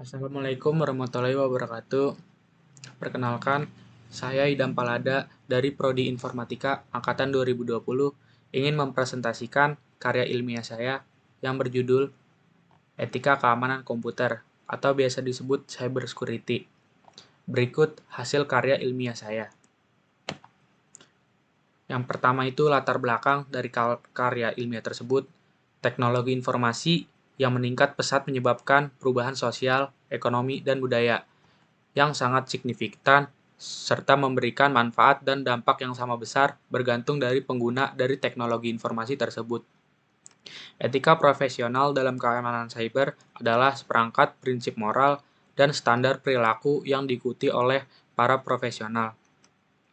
Assalamualaikum warahmatullahi wabarakatuh. Perkenalkan, saya Idam Palada dari Prodi Informatika Angkatan 2020 ingin mempresentasikan karya ilmiah saya yang berjudul Etika Keamanan Komputer atau biasa disebut Cybersecurity. Berikut hasil karya ilmiah saya. Yang pertama itu latar belakang dari karya ilmiah tersebut, teknologi informasi yang meningkat pesat menyebabkan perubahan sosial, ekonomi, dan budaya yang sangat signifikan serta memberikan manfaat dan dampak yang sama besar bergantung dari pengguna dari teknologi informasi tersebut. Etika profesional dalam keamanan cyber adalah seperangkat prinsip moral dan standar perilaku yang diikuti oleh para profesional.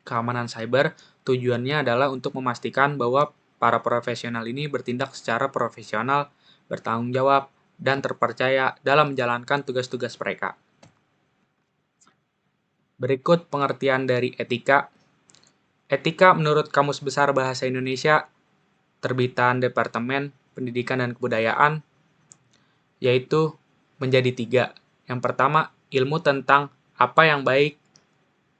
Keamanan cyber tujuannya adalah untuk memastikan bahwa para profesional ini bertindak secara profesional, bertanggung jawab, dan terpercaya dalam menjalankan tugas-tugas mereka. Berikut pengertian dari etika. Etika menurut Kamus Besar Bahasa Indonesia, terbitan Departemen Pendidikan dan Kebudayaan, yaitu menjadi 3. Yang pertama, ilmu tentang apa yang baik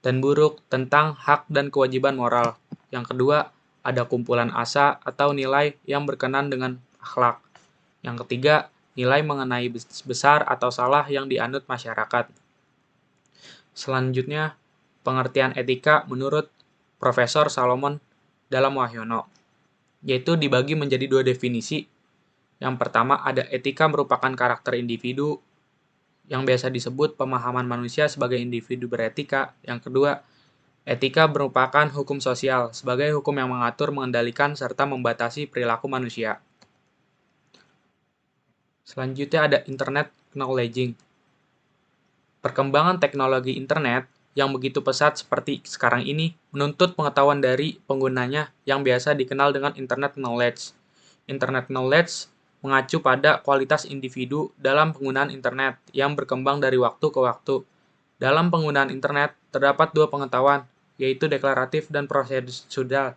dan buruk, tentang hak dan kewajiban moral. Yang kedua, ada kumpulan asa atau nilai yang berkenan dengan akhlak. Yang ketiga, nilai mengenai besar atau salah yang dianut masyarakat. Selanjutnya, pengertian etika menurut Profesor Salomon dalam Wahyono, yaitu dibagi menjadi 2 definisi. Yang pertama, ada etika merupakan karakter individu yang biasa disebut pemahaman manusia sebagai individu beretika. Yang kedua, etika merupakan hukum sosial sebagai hukum yang mengatur, mengendalikan, serta membatasi perilaku manusia. Selanjutnya ada internet knowledging. Perkembangan teknologi internet yang begitu pesat seperti sekarang ini menuntut pengetahuan dari penggunanya yang biasa dikenal dengan internet knowledge. Internet knowledge mengacu pada kualitas individu dalam penggunaan internet yang berkembang dari waktu ke waktu. Dalam penggunaan internet terdapat 2 pengetahuan, yaitu deklaratif dan prosedural.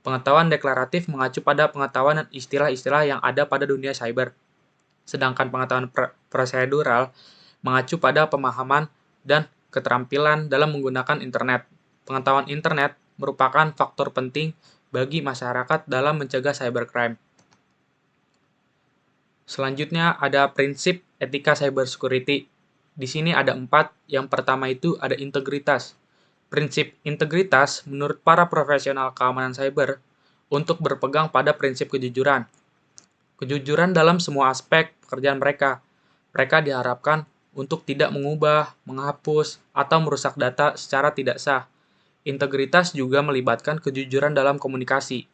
Pengetahuan deklaratif mengacu pada pengetahuan dan istilah-istilah yang ada pada dunia cyber. Sedangkan pengetahuan prosedural mengacu pada pemahaman dan keterampilan dalam menggunakan internet. Pengetahuan internet merupakan faktor penting bagi masyarakat dalam mencegah cybercrime. Selanjutnya ada prinsip etika cybersecurity. Di sini ada 4. Yang pertama itu ada integritas. Prinsip integritas menurut para profesional keamanan cyber untuk berpegang pada prinsip kejujuran. Kejujuran dalam semua aspek pekerjaan mereka. Mereka diharapkan untuk tidak mengubah, menghapus, atau merusak data secara tidak sah. Integritas juga melibatkan kejujuran dalam komunikasi,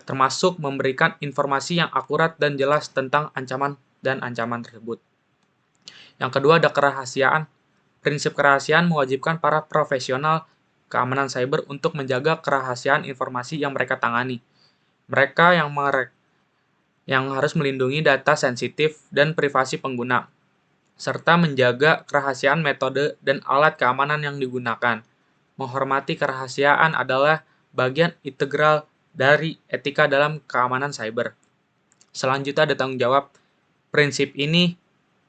termasuk memberikan informasi yang akurat dan jelas tentang ancaman dan ancaman tersebut. Yang kedua ada kerahasiaan. Prinsip kerahasiaan mewajibkan para profesional keamanan cyber untuk menjaga kerahasiaan informasi yang mereka tangani. Mereka yang harus melindungi data sensitif dan privasi pengguna, serta menjaga kerahasiaan metode dan alat keamanan yang digunakan. Menghormati kerahasiaan adalah bagian integral dari etika dalam keamanan cyber. Selanjutnya ada tanggung jawab. Prinsip ini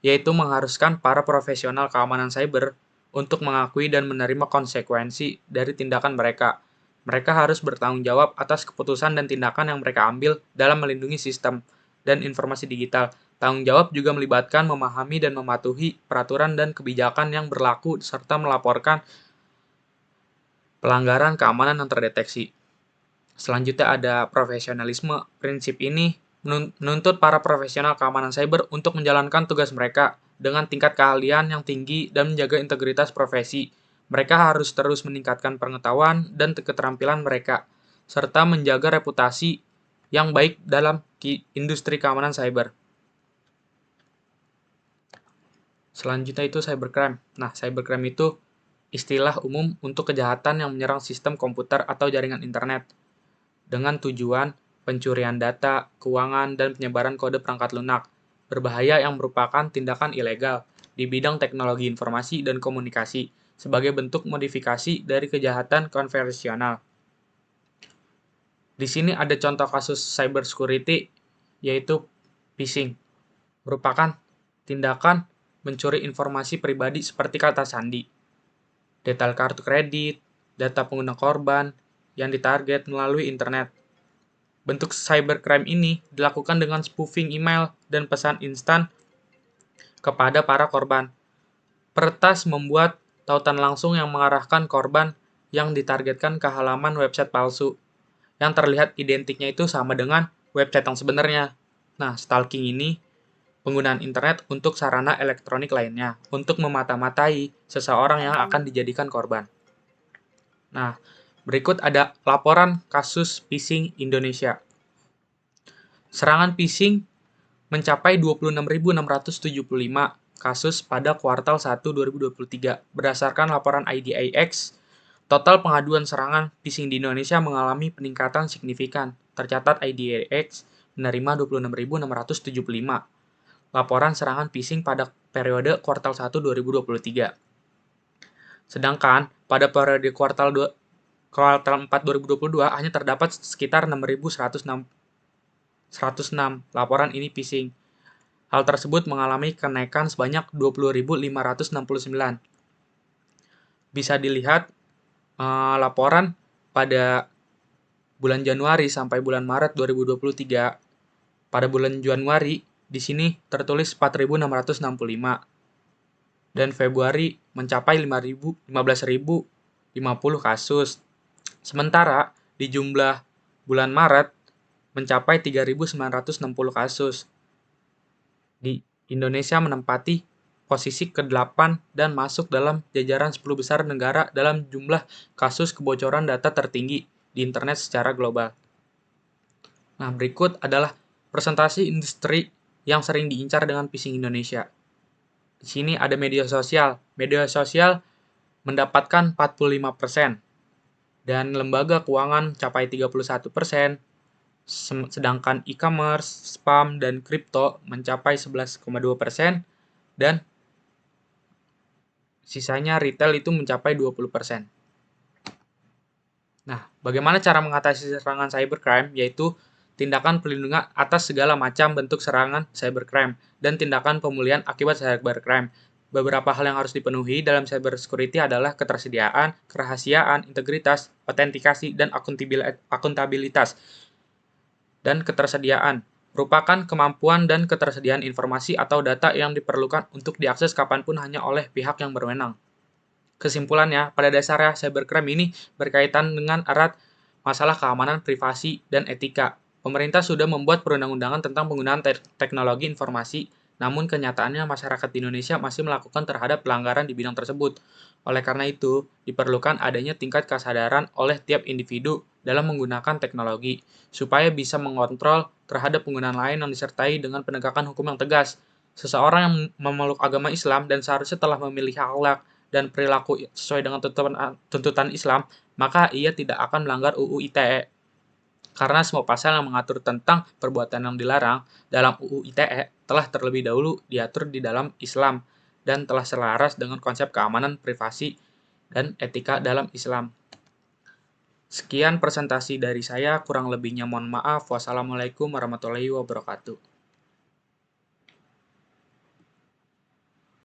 yaitu mengharuskan para profesional keamanan cyber untuk mengakui dan menerima konsekuensi dari tindakan mereka. Mereka harus bertanggung jawab atas keputusan dan tindakan yang mereka ambil dalam melindungi sistem dan informasi digital. Tanggung jawab juga melibatkan memahami dan mematuhi peraturan dan kebijakan yang berlaku serta melaporkan pelanggaran keamanan yang terdeteksi. Selanjutnya ada profesionalisme. Prinsip ini menuntut para profesional keamanan cyber untuk menjalankan tugas mereka dengan tingkat keahlian yang tinggi dan menjaga integritas profesi. Mereka harus terus meningkatkan pengetahuan dan keterampilan mereka, serta menjaga reputasi yang baik dalam industri keamanan cyber. Selanjutnya itu cybercrime. Nah, cybercrime itu istilah umum untuk kejahatan yang menyerang sistem komputer atau jaringan internet dengan tujuan pencurian data, keuangan, dan penyebaran kode perangkat lunak berbahaya yang merupakan tindakan ilegal di bidang teknologi informasi dan komunikasi sebagai bentuk modifikasi dari kejahatan konvensional. Di sini ada contoh kasus cybersecurity, yaitu phishing. Merupakan tindakan mencuri informasi pribadi seperti kata sandi, detail kartu kredit, data pengguna korban yang ditarget melalui internet. Bentuk cybercrime ini dilakukan dengan spoofing email dan pesan instan kepada para korban. Peretas membuat tautan langsung yang mengarahkan korban yang ditargetkan ke halaman website palsu, yang terlihat identiknya itu sama dengan website yang sebenarnya. Nah, stalking ini penggunaan internet untuk sarana elektronik lainnya, untuk memata-matai seseorang yang akan dijadikan korban. Nah, berikut ada laporan kasus phishing Indonesia. Serangan phishing mencapai 26.675 kasus pada kuartal 1 2023. Berdasarkan laporan IDIX, total pengaduan serangan phishing di Indonesia mengalami peningkatan signifikan. Tercatat IDIX menerima 26.675 laporan serangan phishing pada periode kuartal 1 2023. Sedangkan pada periode kuartal 4 2022 hanya terdapat sekitar 6.106 laporan ini phishing. Hal tersebut mengalami kenaikan sebanyak 20.569. Bisa dilihat laporan pada bulan Januari sampai bulan Maret 2023. Pada bulan Januari di sini tertulis 4.665 dan Februari mencapai 15.050 kasus. Sementara di jumlah bulan Maret mencapai 3.960 kasus. Di Indonesia menempati posisi ke-8 dan masuk dalam jajaran 10 besar negara dalam jumlah kasus kebocoran data tertinggi di internet secara global. Nah, berikut adalah presentasi industri yang sering diincar dengan phishing Indonesia. Di sini ada media sosial. Media sosial mendapatkan 45%, dan lembaga keuangan capai 31%, sedangkan e-commerce, spam, dan kripto mencapai 11,2%, dan sisanya retail itu mencapai 20%. Nah, bagaimana cara mengatasi serangan cybercrime? Yaitu tindakan pelindungan atas segala macam bentuk serangan cybercrime dan tindakan pemulihan akibat cybercrime. Beberapa hal yang harus dipenuhi dalam cybersecurity adalah ketersediaan, kerahasiaan, integritas, autentikasi, dan akuntabilitas. Dan ketersediaan merupakan kemampuan dan ketersediaan informasi atau data yang diperlukan untuk diakses kapanpun hanya oleh pihak yang berwenang. Kesimpulannya, pada dasarnya cybercrime ini berkaitan dengan erat masalah keamanan, privasi, dan etika. Pemerintah sudah membuat perundang-undangan tentang penggunaan teknologi informasi, namun kenyataannya masyarakat di Indonesia masih melakukan terhadap pelanggaran di bidang tersebut. Oleh karena itu, diperlukan adanya tingkat kesadaran oleh tiap individu dalam menggunakan teknologi, supaya bisa mengontrol terhadap penggunaan lain yang disertai dengan penegakan hukum yang tegas. Seseorang yang memeluk agama Islam dan seharusnya telah memilih akhlak dan perilaku sesuai dengan tuntutan Islam, maka ia tidak akan melanggar UU ITE. Karena semua pasal yang mengatur tentang perbuatan yang dilarang dalam UU ITE telah terlebih dahulu diatur di dalam Islam dan telah selaras dengan konsep keamanan, privasi, dan etika dalam Islam. Sekian presentasi dari saya, kurang lebihnya mohon maaf. Wassalamualaikum warahmatullahi wabarakatuh.